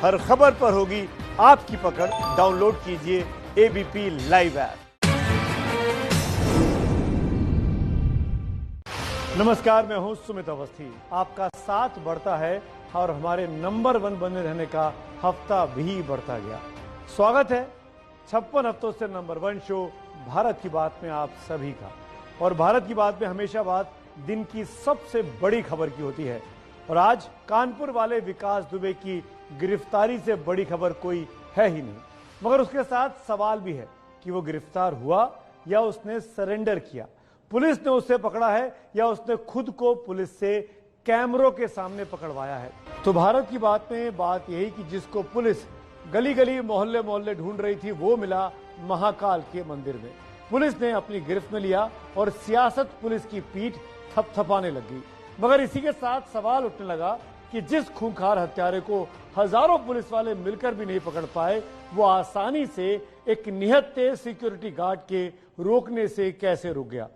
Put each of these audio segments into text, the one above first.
हर खबर पर होगी आपकी पकड़। डाउनलोड कीजिए एबीपी लाइव ऐप। नमस्कार, मैं हूं सुमित अवस्थी। आपका साथ बढ़ता है और हमारे नंबर 1 बने रहने का हफ्ता भी बढ़ता गया। स्वागत है 56 हफ्तों से नंबर 1 शो भारत की बात में आप सभी का। और भारत की बात में हमेशा बात दिन की सबसे बड़ी खबर की होती है। और आज कानपुर वाले विकास दुबे की गिरफ्तारी से बड़ी खबर कोई है ही नहीं, मगर उसके साथ सवाल भी है कि वो गिरफ्तार हुआ या उसने सरेंडर किया। पुलिस ने उसे पकड़ा है या उसने खुद को पुलिस से कैमरों के सामने पकड़वाया है। तो भारत की बात में बात यही कि जिसको पुलिस गली गली मोहल्ले मोहल्ले ढूंढ रही थी वो मिला महाकाल के मंदिर में। पुलिस ने अपनी गिरफ्त में लिया और सियासत पुलिस की पीठ थपथपाने लगी। मगर इसी के साथ सवाल उठने लगा कि जिस खूंखार हत्यारे को हजारों पुलिस वाले मिलकर भी नहीं पकड़ पाए, वो आसानी से एक निहत्थे सिक्योरिटी गार्ड के रोकने से कैसे रुक गया।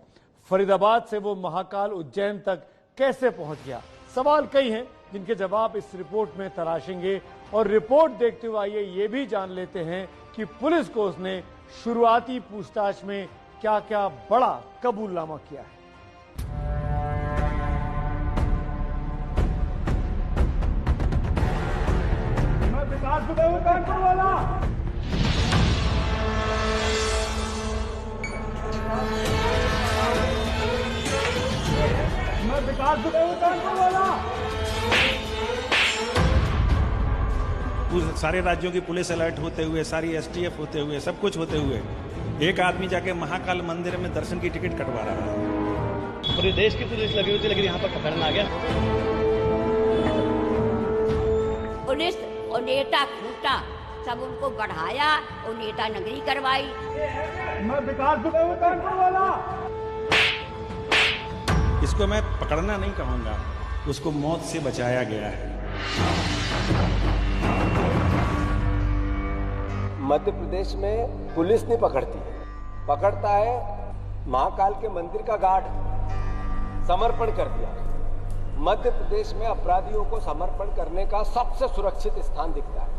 फरीदाबाद से वो महाकाल उज्जैन तक कैसे पहुंच गया। सवाल कई हैं जिनके जवाब इस रिपोर्ट में तलाशेंगे। और रिपोर्ट देखते हुए आइए ये भी जान लेते हैं कि पुलिस को उसने शुरुआती पूछताछ में क्या क्या बड़ा कबूलनामा किया है। कानपुर वाला मैं विकास दुबे हूं, कानपुर वाला। सारे राज्यों की पुलिस अलर्ट होते हुए, सारी एसटीएफ होते हुए, सब कुछ होते हुए एक आदमी जाके महाकाल मंदिर में दर्शन की टिकट कटवा रहा है। पूरे देश की पुलिस लगी हुई थी, लेकिन यहाँ पर पकड़ना आ गया। पुलिस और नेता खूटा सब उनको बढ़ाया और नेता नगरी करवाई। मैं विकास दुबे हूं, कानपुर वाला। इसको मैं पकड़ना नहीं कहूंगा, उसको मौत से बचाया गया है। मध्य प्रदेश में पुलिस नहीं पकड़ती है, पकड़ता है महाकाल के मंदिर का गार्ड। समर्पण कर दिया। मध्य प्रदेश में अपराधियों को समर्पण करने का सबसे सुरक्षित स्थान दिखता है।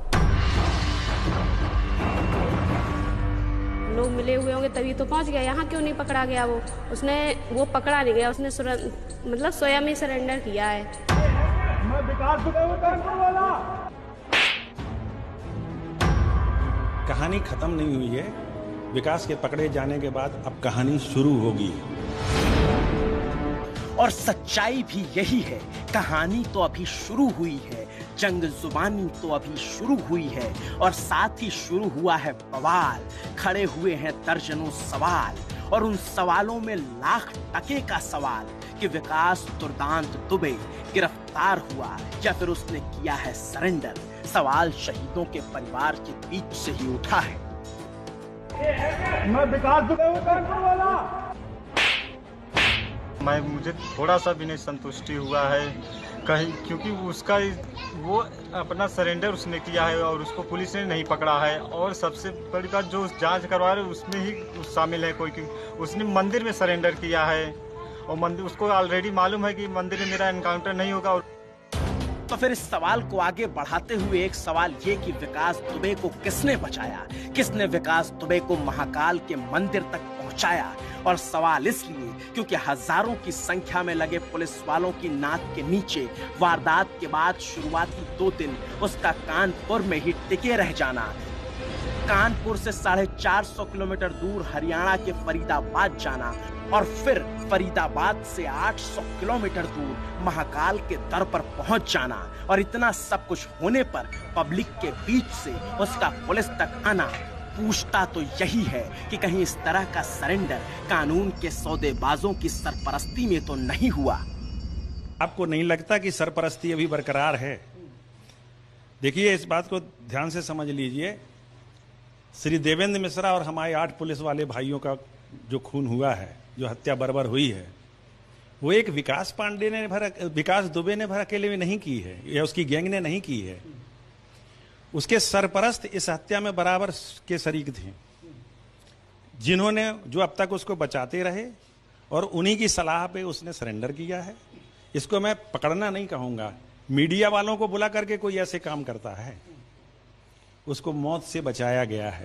लोग मिले हुए होंगे तभी तो पहुंच गया। यहाँ क्यों नहीं पकड़ा गया? वो पकड़ा नहीं गया, उसने मतलब स्वयं ही सरेंडर किया है। मैं विकास दुबे हूं, कानपुर वाला। कहानी खत्म नहीं हुई है। विकास के पकड़े जाने के बाद अब कहानी शुरू होगी। और सच्चाई भी यही है, कहानी तो अभी शुरू हुई है, जंग जुबानी तो अभी शुरू हुई है। और साथ ही शुरू हुआ है बवाल। खड़े हुए हैं दर्जनों सवाल, और उन सवालों में लाख टके का सवाल कि विकास दुर्दांत दुबे गिरफ्तार हुआ या फिर उसने किया है सरेंडर। सवाल शहीदों के परिवार के बीच से ही उठा है। मैं विकास दुबे हूं, कानपुर वाला। मुझे थोड़ा सा भी नहीं संतुष्टि हुआ है कहीं, क्योंकि उसका वो अपना सरेंडर उसने किया है और उसको पुलिस ने नहीं पकड़ा है। और सबसे बड़ी बात, जो जांच करवा रहे उसमें ही शामिल है कोई, उसने मंदिर में सरेंडर किया है और मंदिर उसको ऑलरेडी मालूम है कि मंदिर में मेरा एनकाउंटर नहीं होगा। और तो फिर इस सवाल को आगे बढ़ाते हुए एक सवाल ये कि विकास दुबे को किसने बचाया, किसने विकास दुबे को महाकाल के मंदिर तक पहुंचाया। और सवाल इसलिए क्योंकि हजारों की संख्या में लगे पुलिस वालों की नाक के नीचे वारदात के बाद शुरुआती 2 दिन उसका कानपुर में ही टिके रह जाना, कानपुर से 450 किलोमीटर दूर हरियाणा के फरीदाबाद जाना, और फिर फरीदाबाद से 800 किलोमीटर दूर महाकाल के दर पर पहुंच जाना। और इतना सब कुछ होने पर पब्लिक के बीच से उसका पुलिस तक आना। पूछता तो यही है कि कहीं इस तरह का सरेंडर कानून के सौदेबाजों की सरपरस्ती में तो नहीं हुआ। आपको नहीं लगता कि सरपरस्ती अभी बरकरार है? देखिए, इस बात को ध्यान से समझ लीजिए। श्री देवेंद्र मिश्रा और हमारे 8 पुलिस वाले भाइयों का जो खून हुआ है, जो हत्या बर्बर हुई है, वो एक विकास दुबे ने भर अकेले में नहीं की है, या उसकी गैंग ने नहीं की है। उसके सरपरस्त इस हत्या में बराबर के शरीक थे, जिन्होंने जो अब तक उसको बचाते रहे, और उन्हीं की सलाह पे उसने सरेंडर किया है। इसको मैं पकड़ना नहीं कहूंगा। मीडिया वालों को बुला करके कोई ऐसे काम करता है? उसको मौत से बचाया गया है।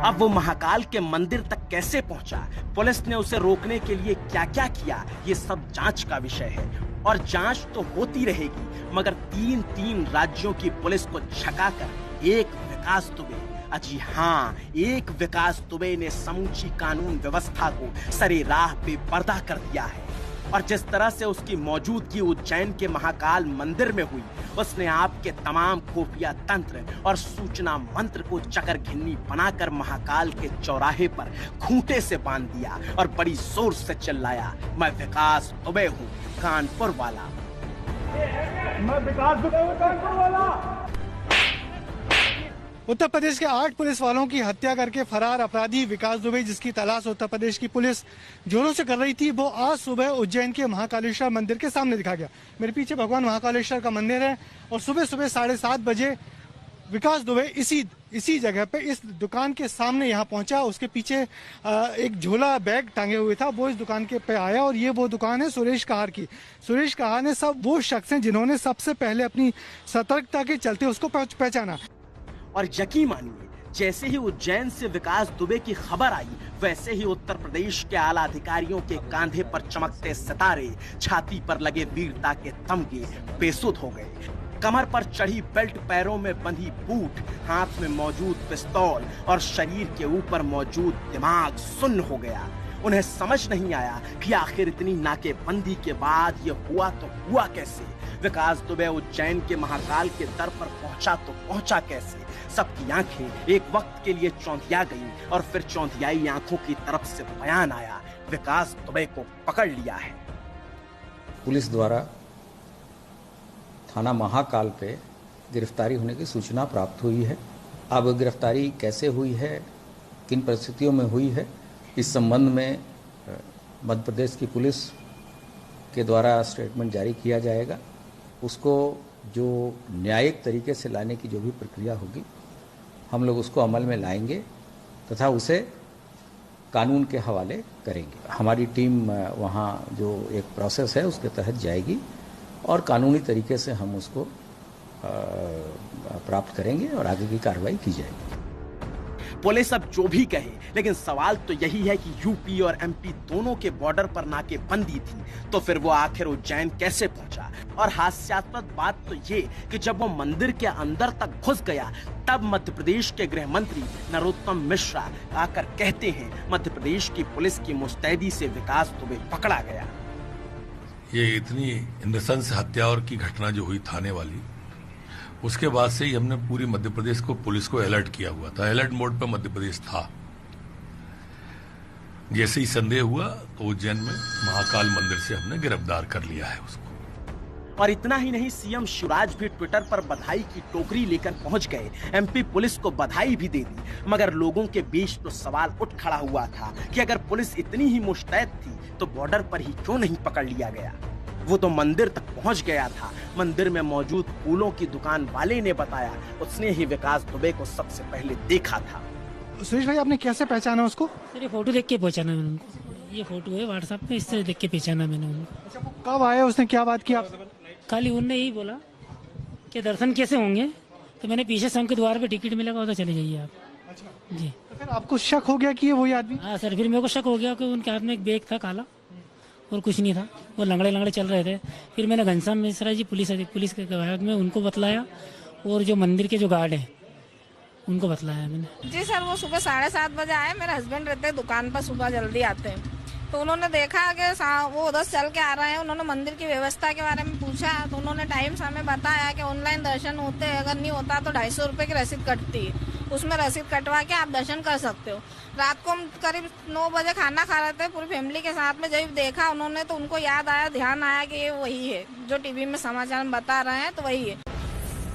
अब वो महाकाल के मंदिर तक कैसे पहुंचा, पुलिस ने उसे रोकने के लिए क्या क्या किया, ये सब जांच का विषय है। और जांच तो होती रहेगी, मगर 3 राज्यों की पुलिस को झकाकर एक विकास दुबे, अजी हाँ, एक विकास दुबे ने समूची कानून व्यवस्था को सरे राह पे पर्दा कर दिया है। और जिस तरह से उसकी मौजूदगी उज्जैन के महाकाल मंदिर में हुई, उसने आपके तमाम खुफिया तंत्र और सूचना मंत्र को चकर घिन्नी बनाकर महाकाल के चौराहे पर खूंटे से बांध दिया और बड़ी जोर से चिल्लाया, मैं विकास दुबे हूँ, कानपुर वाला। मैं विकास दुबे हूँ, कानपुर वाला। उत्तर प्रदेश के 8 पुलिस वालों की हत्या करके फरार अपराधी विकास दुबे, जिसकी तलाश उत्तर प्रदेश की पुलिस जोरों से कर रही थी, वो आज सुबह उज्जैन के महाकालेश्वर मंदिर के सामने दिखा गया। मेरे पीछे भगवान महाकालेश्वर का मंदिर है और सुबह सुबह 7:30 बजे विकास दुबे इसी जगह पे इस दुकान के सामने यहाँ पहुंचा। उसके पीछे एक झोला बैग टांगे हुए था, वो इस दुकान के पे आया और ये वो दुकान है सुरेश कहार की। सुरेश कहार ने सब वो शख्स हैं जिन्होंने सबसे पहले अपनी सतर्कता के चलते उसको पहचाना। और यकीन मानिए, जैसे ही उज्जैन से विकास दुबे की खबर आई, वैसे ही उत्तर प्रदेश के आला अधिकारियों के कांधे पर चमकते सितारे, छाती पर लगे वीरता के तमगे बेसुध हो गए। कमर पर चढ़ी बेल्ट, पैरों में बंधी बूट, हाथ में मौजूद पिस्तौल और शरीर के ऊपर मौजूद दिमाग सुन्न हो गया। उन्हें समझ नहीं आया कि आखिर इतनी नाकेबंदी के बाद ये हुआ तो हुआ कैसे। विकास दुबे उज्जैन के महाकाल के दर पर पहुंचा तो पहुंचा कैसे। सबकी आंखें एक वक्त के लिए चौंधिया गईं और फिर चौंधियाई आंखों की तरफ से बयान आया, विकास दुबे को पकड़ लिया है। पुलिस द्वारा थाना महाकाल पे गिरफ्तारी होने की सूचना प्राप्त हुई है। अब गिरफ्तारी कैसे हुई है, किन परिस्थितियों में हुई है, इस संबंध में मध्य प्रदेश की पुलिस के द्वारा स्टेटमेंट जारी किया जाएगा। उसको जो न्यायिक तरीके से लाने की जो भी प्रक्रिया होगी, हम लोग उसको अमल में लाएंगे तथा उसे कानून के हवाले करेंगे। हमारी टीम वहाँ जो एक प्रोसेस है उसके तहत जाएगी और कानूनी तरीके से हम उसको प्राप्त करेंगे और आगे की कार्रवाई की जाएगी। पुलिस अब जो भी कहे, लेकिन सवाल तो यही है कि यूपी और एमपी दोनों के बॉर्डर पर नाकेबंदी थी, तो फिर वो आखिर उज्जैन कैसे पहुंचा। और हास्यास्पद बात तो ये कि जब वो मंदिर के अंदर तक घुस गया, तब मध्य प्रदेश के गृह मंत्री नरोत्तम मिश्रा आकर कहते हैं, मध्य प्रदेश की पुलिस की मुस्तैदी से विकास दुबे पकड़ा गया। ये इतनी नृशंस हत्या और की घटना जो हुई थाने वाली, उसके बाद से ही हमने पूरी मध्य प्रदेश को पुलिस को अलर्ट किया हुआ था। अलर्ट मोड पर मध्य प्रदेश था। जैसे ही संदेह हुआ तो उज्जैन में महाकाल मंदिर से हमने गिरफ्तार कर लिया है उसको। और इतना ही नहीं, सीएम शिवराज भी ट्विटर पर बधाई की टोकरी लेकर पहुंच गए। एमपी पुलिस को बधाई भी दे दी। मगर लोगों के बीच तो सवाल उठ खड़ा हुआ था कि अगर पुलिस इतनी ही मुस्तैद थी तो बॉर्डर पर ही क्यों नहीं पकड़ लिया गया। वो तो मंदिर तक पहुंच गया था। मंदिर में मौजूद फूलों की दुकान वाले ने बताया, उसने ही विकास दुबे को सबसे पहले देखा था। सुरेश भाई, आपने कैसे पहचाना उसको? सर, ये फोटो देख के पहचाना मैंने उनको। ये फोटो है व्हाट्सएप पे, इससे देख के पहचाना मैंने उनको। अच्छा, वो कब आया, उसने क्या बात की आपसे? खाली उनने यही बोला कि दर्शन कैसे होंगे, तो मैंने पीछे संघ के द्वार पे टिकट मिला, तो चले जाइए आप। अच्छा जी। तो फिर आपको शक हो गया कि ये वही आदमी? हाँ सर, फिर मेरे को शक हो गया कि उनके हाथ में एक बैग था काला और कुछ नहीं था, वो लंगड़े लंगड़े चल रहे थे। फिर मैंने घनश्याम मिश्रा जी पुलिस के विभाग में उनको बतलाया और जो मंदिर के जो गार्ड हैं उनको बतलाया मैंने। जी सर, वो सुबह 7:30 बजे आए। मेरे हस्बैंड रहते हैं दुकान पर, सुबह जल्दी आते हैं, तो उन्होंने देखा कि वो उधर चल के आ रहे हैं। उन्होंने मंदिर की व्यवस्था के बारे में पूछा, तो उन्होंने टाइम से हमें बताया कि ऑनलाइन दर्शन होते हैं, अगर नहीं होता तो 250 रुपये की रसीद कटती है, उसमें रसीद कटवा के आप दर्शन कर सकते हो। रात को हम करीब 9 बजे खाना खा रहे थे पूरी फैमिली के साथ में। जब देखा उन्होंने तो उनको याद आया, ध्यान आया कि ये वही है जो टीवी में समाचार में बता रहे हैं, तो वही है।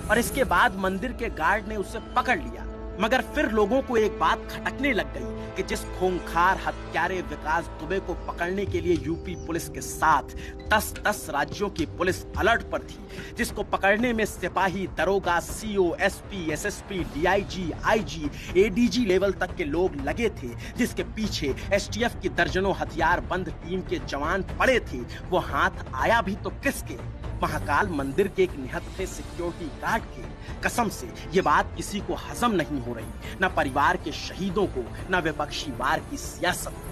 और इसके बाद मंदिर के गार्ड ने उसे पकड़ लिया। मगर फिर लोगों को एक बात खटकने लग गई कि जिस खूंखार हत्यारे विकास दुबे को पकड़ने के लिए यूपी पुलिस के साथ 10 राज्यों की पुलिस अलर्ट पर थी, जिसको पकड़ने में सिपाही, दरोगा, CO, SP, SSP, DIG, IG, ADG level तक के लोग लगे थे, जिसके पीछे एसटीएफ की दर्जनों हथियार बंद टीम के जवान पड़े थे, वो हाथ आया भी तो किसके? महाकाल मंदिर के एक निहत्थे सिक्योरिटी गार्ड के कसम से ये बात किसी को हजम नहीं हो रही, न परिवार के शहीदों को, न विपक्षी वार की सियासत को।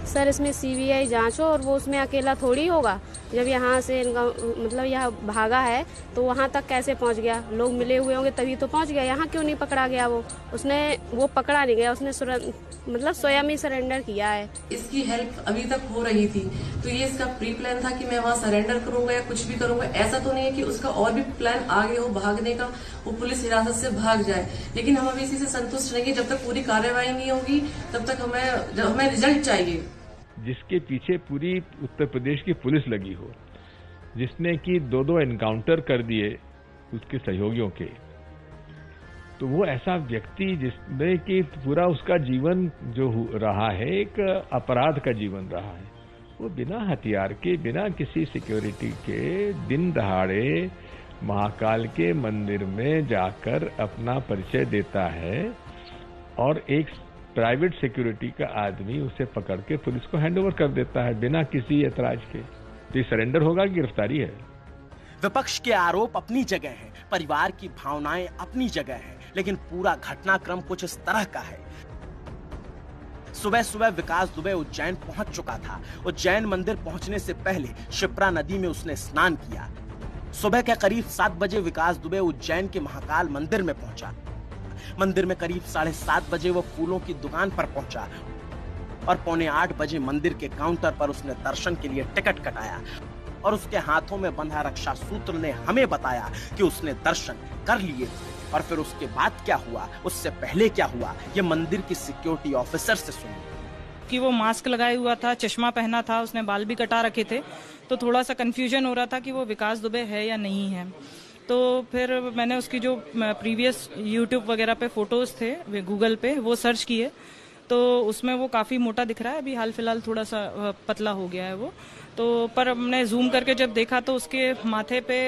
सर इसमें सीबीआई जांच हो और वो उसमें अकेला थोड़ी होगा। जब यहाँ से इनका मतलब यहाँ भागा है तो वहाँ तक कैसे पहुँच गया? लोग मिले हुए होंगे तभी तो पहुँच गया। यहाँ क्यों नहीं पकड़ा गया? वो पकड़ा नहीं गया, उसने मतलब स्वयं ही सरेंडर किया है। इसकी हेल्प अभी तक हो रही थी तो ये इसका प्री प्लान था कि मैं वहाँ सरेंडर करूंगा या कुछ भी करूंगा। ऐसा तो नहीं है कि उसका और भी प्लान आगे हो भागने का, वो पुलिस हिरासत से भाग जाए। लेकिन हम अभी इसी से संतुष्ट रहेंगे जब तक पूरी कार्रवाई नहीं होगी, तब तक हमें रिजल्ट चाहिए। जिसके पीछे पूरी उत्तर प्रदेश की पुलिस लगी हो, जिसने कि दो एनकाउंटर कर दिए उसके सहयोगियों के, तो वो ऐसा व्यक्ति जिसने कि पूरा उसका जीवन जो रहा है एक अपराध का जीवन रहा है, वो बिना हथियार के, बिना किसी सिक्योरिटी के दिन दहाड़े महाकाल के मंदिर में जाकर अपना परिचय देता है और एक प्राइवेट सिक्योरिटी का आदमी उसे पकड़ के पुलिस को हैंडओवर कर देता है बिना किसी ऐतराज के। तो ये सरेंडर होगा कि गिरफ्तारी है? विपक्ष के आरोप अपनी जगह है, परिवार की भावनाएं अपनी जगह है, लेकिन पूरा घटनाक्रम कुछ इस तरह का है। सुबह सुबह विकास दुबे उज्जैन पहुंच चुका था। उज्जैन मंदिर पहुंचने से पहले शिप्रा नदी में उसने स्नान किया। सुबह के करीब 7 बजे विकास दुबे उज्जैन के महाकाल मंदिर में पहुंचा। मंदिर में करीब 7:30 बजे वो फूलों की दुकान पर पहुंचा और 7:45 बजे मंदिर के काउंटर पर उसने दर्शन के लिए टिकट कटाया और उसके हाथों में बंधा रक्षा सूत्र ने हमें बताया कि उसने दर्शन कर लिए थे। और फिर उसके बाद क्या हुआ, उससे पहले क्या हुआ, ये मंदिर की सिक्योरिटी ऑफिसर से सुनिए। कि वो मास्क लगाए हुआ था, चश्मा पहना था, उसने बाल भी कटा रखे थे, तो थोड़ा सा कंफ्यूजन हो रहा था कि वो विकास दुबे है या नहीं है। तो फिर मैंने उसकी जो प्रीवियस यूट्यूब वगैरह पे फोटोज थे वे गूगल पे वो सर्च किए, तो उसमें वो काफ़ी मोटा दिख रहा है। अभी हाल फिलहाल थोड़ा सा पतला हो गया है वो। तो पर हमने जूम करके जब देखा तो उसके माथे पे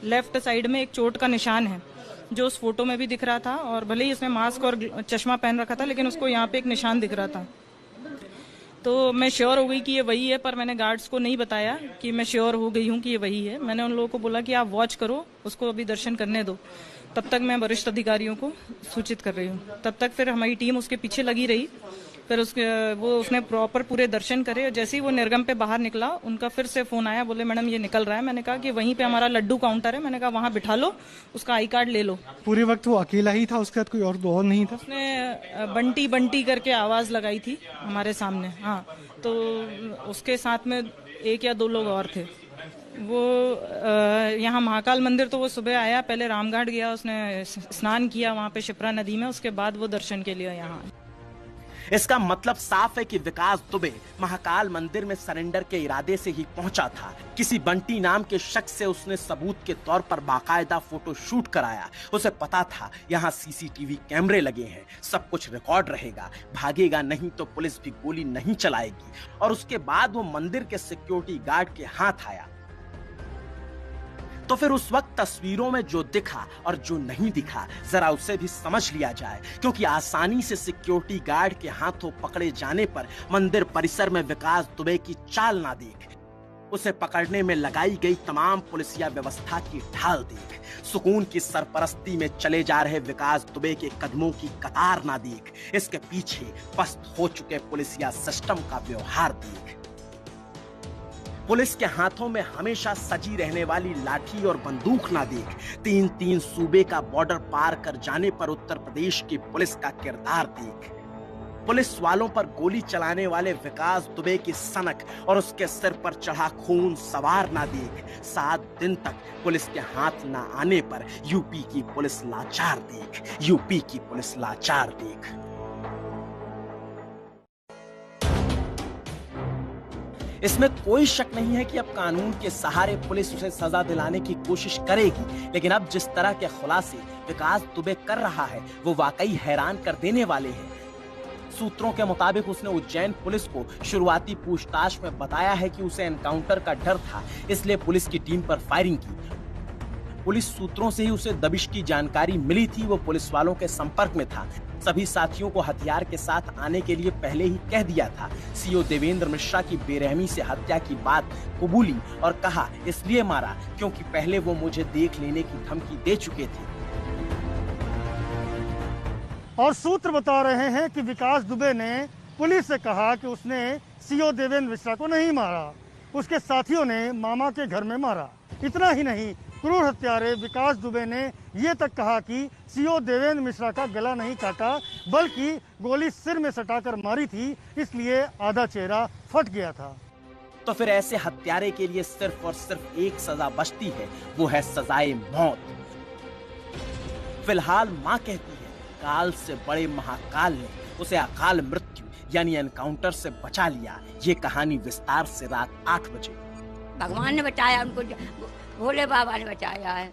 लेफ्ट साइड में एक चोट का निशान है जो उस फोटो में भी दिख रहा था, और भले ही उसने मास्क और चश्मा पहन रखा था लेकिन उसको यहाँ पे एक निशान दिख रहा था। तो मैं श्योर हो गई कि ये वही है, पर मैंने गार्ड्स को नहीं बताया कि मैं श्योर हो गई हूँ कि ये वही है। मैंने उन लोगों को बोला कि आप वॉच करो, उसको अभी दर्शन करने दो। तब तक मैं वरिष्ठ अधिकारियों को सूचित कर रही हूँ। तब तक फिर हमारी टीम उसके पीछे लगी रही। फिर उसने प्रॉपर पूरे दर्शन करे। जैसे ही वो निर्गम पे बाहर निकला, उनका फिर से फोन आया, बोले मैडम ये निकल रहा है। मैंने कहा कि वहीं पे हमारा लड्डू काउंटर है, मैंने कहा वहाँ बिठा लो, उसका आई कार्ड ले लो। पूरे वक्त वो अकेला ही था, उसके साथ कोई और नहीं था? उसने बंटी बंटी करके आवाज लगाई थी हमारे सामने। हाँ, तो उसके साथ में 1 या 2 लोग और थे। वो यहाँ महाकाल मंदिर तो वो सुबह आया, पहले रामघाट गया, उसने स्नान किया वहाँ पे शिप्रा नदी में, उसके बाद वो दर्शन के लिए यहाँ। इसका मतलब साफ है कि विकास दुबे महाकाल मंदिर में सरेंडर के इरादे से ही पहुंचा था। किसी बंटी नाम के शख्स से उसने सबूत के तौर पर बाकायदा फोटो शूट कराया। उसे पता था यहाँ सीसीटीवी कैमरे लगे हैं, सब कुछ रिकॉर्ड रहेगा, भागेगा नहीं तो पुलिस भी गोली नहीं चलाएगी। और उसके बाद वो मंदिर के सिक्योरिटी गार्ड के हाथ आया। तो फिर उस वक्त तस्वीरों में जो दिखा और जो नहीं दिखा, जरा उसे भी समझ लिया जाए, क्योंकि आसानी से सिक्योरिटी गार्ड के हाथों पकड़े जाने पर मंदिर परिसर में विकास दुबे की चाल ना देख, उसे पकड़ने में लगाई गई तमाम पुलिसिया व्यवस्था की ढाल देख, सुकून की सरपरस्ती में चले जा रहे विकास दुबे के कदमों की कतार ना देख, इसके पीछे पस्त हो चुके पुलिसिया सिस्टम का व्यवहार देख। पुलिस के हाथों में हमेशा सजी रहने वाली लाठी और बंदूक ना देख, 3-3 सूबे का बॉर्डर पार कर जाने पर उत्तर प्रदेश की पुलिस का किरदार देख। पुलिस वालों पर गोली चलाने वाले विकास दुबे की सनक और उसके सिर पर चढ़ा खून सवार ना देख। 7 दिन तक पुलिस के हाथ ना आने पर यूपी की पुलिस लाचार देख, यूपी की पुलिस लाचार देख। इसमें कोई शक नहीं है कि अब कानून के सहारे पुलिस उसे सजा दिलाने की कोशिश करेगी, लेकिन अब जिस तरह के खुलासे विकास दुबे कर रहा है वो वाकई हैरान कर देने वाले हैं। सूत्रों के मुताबिक उसने उज्जैन पुलिस को शुरुआती पूछताछ में बताया है कि उसे एनकाउंटर का डर था, इसलिए पुलिस की टीम पर फायरिंग की। पुलिस सूत्रों से ही उसे दबिश की जानकारी मिली थी। वो पुलिस वालों के संपर्क में था। सभी साथियों को हथियार के साथ आने के लिए पहले ही कह दिया था। सीओ देवेंद्र मिश्रा की बेरहमी से हत्या की बात कबूली और कहा इसलिए मारा क्योंकि पहले वो मुझे देख लेने की धमकी दे चुके थे। और सूत्र बता रहे हैं कि विकास दुबे ने पुलिस से कहा कि उसने सीओ देवेंद्र मिश्रा को नहीं मारा, उसके साथियों ने मामा के घर में मारा। इतना ही नहीं, क्रूर हत्यारे विकास दुबे ने ये तक कहा कि सीओ देवेंद्र मिश्रा का गला नहीं काटा बल्कि गोली सिर में सटाकर मारी थी, इसलिए आधा चेहरा फट गया था। तो फिर ऐसे हत्यारे के लिए सिर्फ और सिर्फ एक सजा बचती है, वो है सजाए मौत। फिलहाल मां कहती है काल से बड़े महाकाल ने उसे अकाल मृत्यु यानी एनकाउंटर से बचा लिया। ये कहानी विस्तार से रात 8 बजे। भगवान ने बचाया उनको, भोले बाबा ने बचाया है।